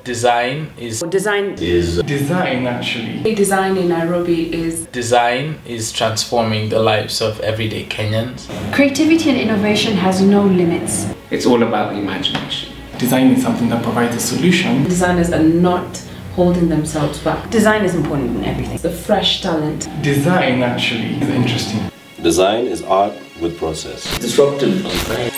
Design is design actually. Design in Nairobi is transforming the lives of everyday Kenyans. creativity and innovation has no limits. It's all about imagination. Design is something that provides a solution. Designers are not holding themselves back. Design is important in everything. The fresh talent. Design actually is interesting. Design is art with process. Disruptive design.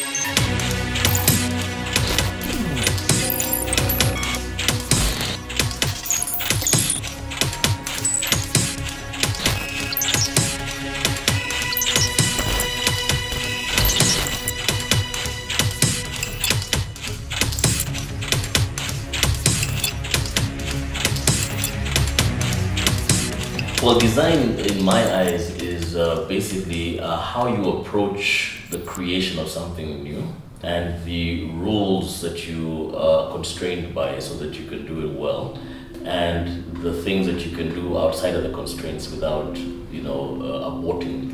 Well, design, in my eyes, is basically how you approach the creation of something new and the rules that you are constrained by so that you can do it well, and the things that you can do outside of the constraints without, aborting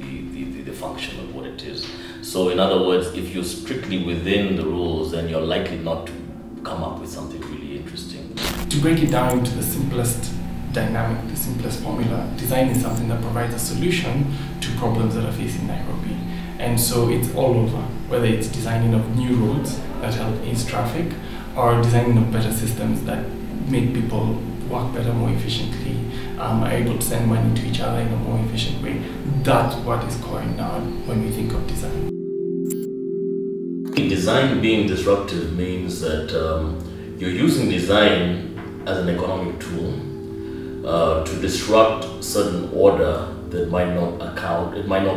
the function of what it is. So, in other words, if you're strictly within the rules, then you're likely not to come up with something really interesting. To break it down into the simplest dynamic, the simplest formula, design is something that provides a solution to problems that are facing Nairobi. And so it's all over, whether it's designing of new roads that help ease traffic, or designing of better systems that make people work better, more efficiently, are able to send money to each other in a more efficient way. That's what is going on when we think of design. Design being disruptive means that you're using design as an economic tool to disrupt certain order that might not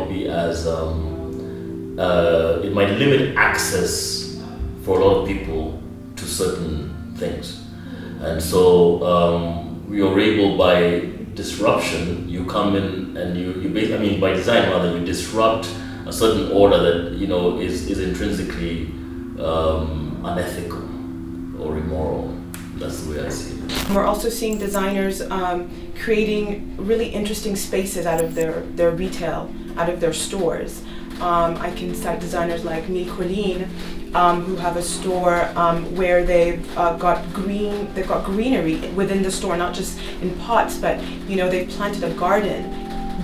be as, it might limit access for a lot of people to certain things. And so you're able, by disruption, you come in and you basically, by design rather, you disrupt a certain order that, is intrinsically unethical or immoral. That's the way I see it. We're also seeing designers creating really interesting spaces out of their retail, out of their stores. I can cite designers like Colleen, who have a store where they've got greenery within the store, not just in pots, but they've planted a garden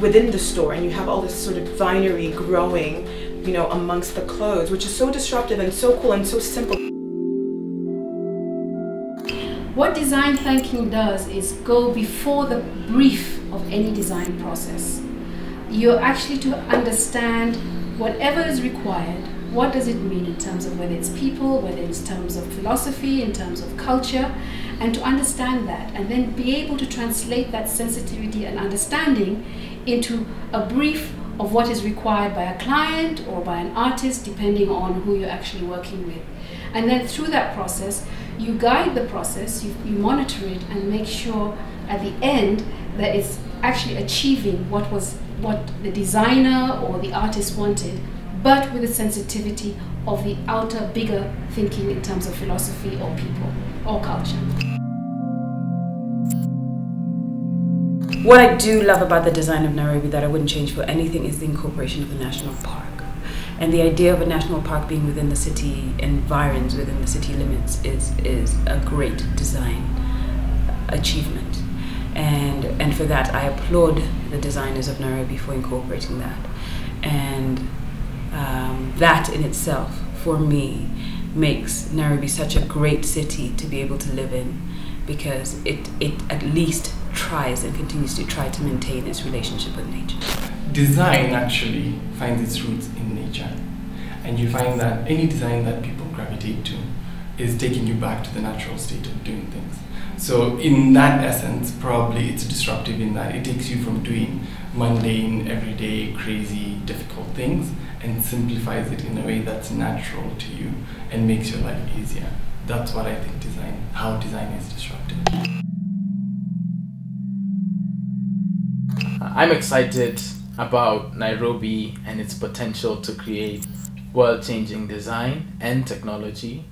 within the store, and you have all this sort of vinery growing, amongst the clothes, which is so disruptive and so cool and so simple. What design thinking does is go before the brief of any design process. You're actually to understand whatever is required. What does it mean in terms of whether it's people, whether it's in terms of philosophy, in terms of culture, and to understand that, and then be able to translate that sensitivity and understanding into a brief of what is required by a client or by an artist, depending on who you're actually working with. And then through that process, you guide the process, you monitor it, and make sure at the end that it's actually achieving what the designer or the artist wanted, but with the sensitivity of the outer, bigger thinking in terms of philosophy or people or culture. What I do love about the design of Nairobi that I wouldn't change for anything is the incorporation of the national park. And the idea of a national park being within the city environs, within the city limits, is a great design achievement. And for that, I applaud the designers of Nairobi for incorporating that. And that in itself, for me, makes Nairobi such a great city to be able to live in, because it at least tries and continues to try to maintain its relationship with nature. Design actually finds its roots in nature, and you find that any design that people gravitate to is taking you back to the natural state of doing things. So in that essence, probably it's disruptive in that it takes you from doing mundane, everyday, crazy, difficult things and simplifies it in a way that's natural to you and makes your life easier. That's what I think how design is disruptive. I'm excited about Nairobi and its potential to create world-changing design and technology.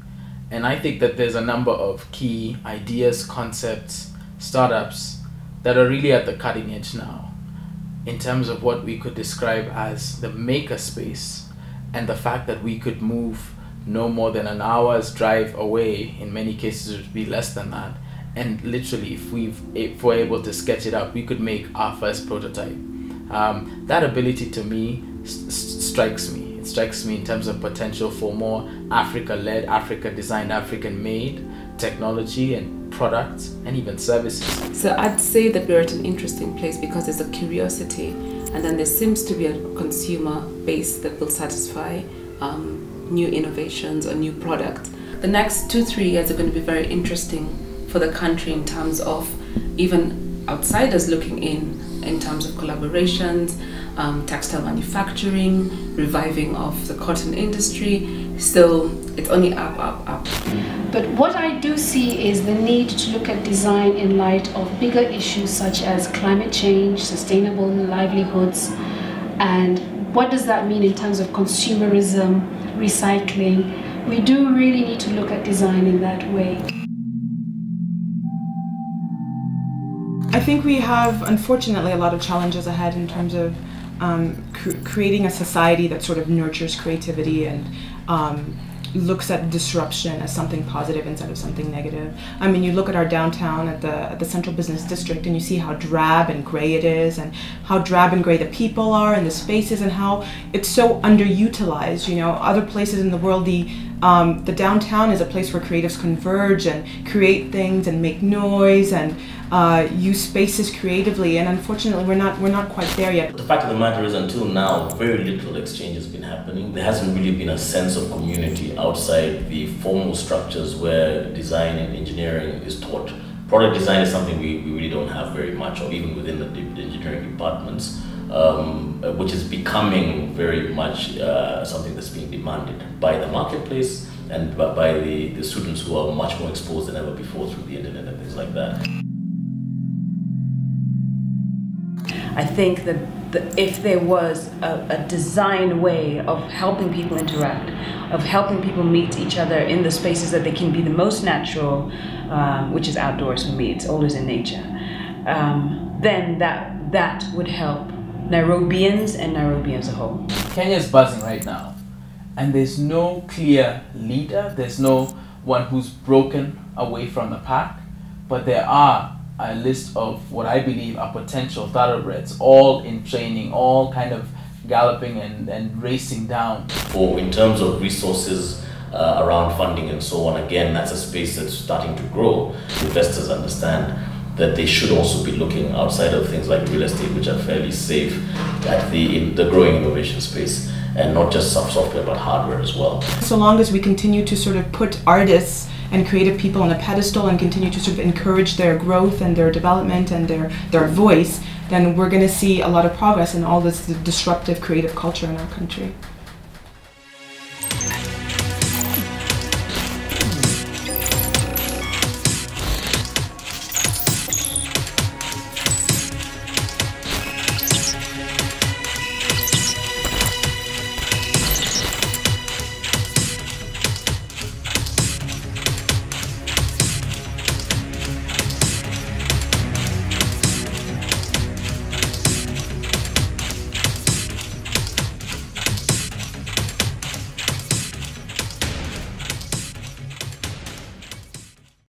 And I think that there's a number of key ideas, concepts, startups that are really at the cutting edge now in terms of what we could describe as the maker space, and the fact that we could move no more than an hour's drive away, in many cases it would be less than that, and literally if we're able to sketch it out, we could make our first prototype. That ability to me strikes me. It strikes me in terms of potential for more Africa-led, Africa-designed, African-made technology and products and even services. So I'd say that we're at an interesting place because there's a curiosity, and then there seems to be a consumer base that will satisfy new innovations or new products. The next 2-3 years are going to be very interesting for the country in terms of even outsiders looking in terms of collaborations, textile manufacturing, reviving of the cotton industry. So it's only up, up, up. But what I do see is the need to look at design in light of bigger issues such as climate change, sustainable livelihoods, and what does that mean in terms of consumerism, recycling. We do really need to look at design in that way. I think we have, unfortunately, a lot of challenges ahead in terms of creating a society that sort of nurtures creativity and looks at disruption as something positive instead of something negative. I mean, you look at our downtown at the Central Business District and you see how drab and gray it is, and how drab and gray the people are and the spaces, and how it's so underutilized. You know, other places in the world, the downtown is a place where creatives converge and create things and make noise and use spaces creatively, and unfortunately we're not quite there yet. The fact of the matter is, until now, very little exchange has been happening. There hasn't really been a sense of community outside the formal structures where design and engineering is taught. Product design is something we really don't have very much, or even within the engineering departments, which is becoming very much something that's being demanded by the marketplace and by the students who are much more exposed than ever before through the internet and things like that. I think that if there was a design way of helping people interact, of helping people meet each other in the spaces that they can be the most natural, which is outdoors for me, it's always in nature, then that would help Nairobians and Nairobi as a whole. Kenya is buzzing right now, and there's no clear leader, there's no one who's broken away from the pack, but there are a list of what I believe are potential thoroughbreds, all in training, all kind of galloping and racing down. Or in terms of resources around funding and so on, again, that's a space that's starting to grow. Investors understand that they should also be looking outside of things like real estate, which are fairly safe, at the growing innovation space, and not just software but hardware as well. So long as we continue to sort of put artists and creative people on a pedestal and continue to sort of encourage their growth and their development and their voice, then we're going to see a lot of progress in all this disruptive creative culture in our country.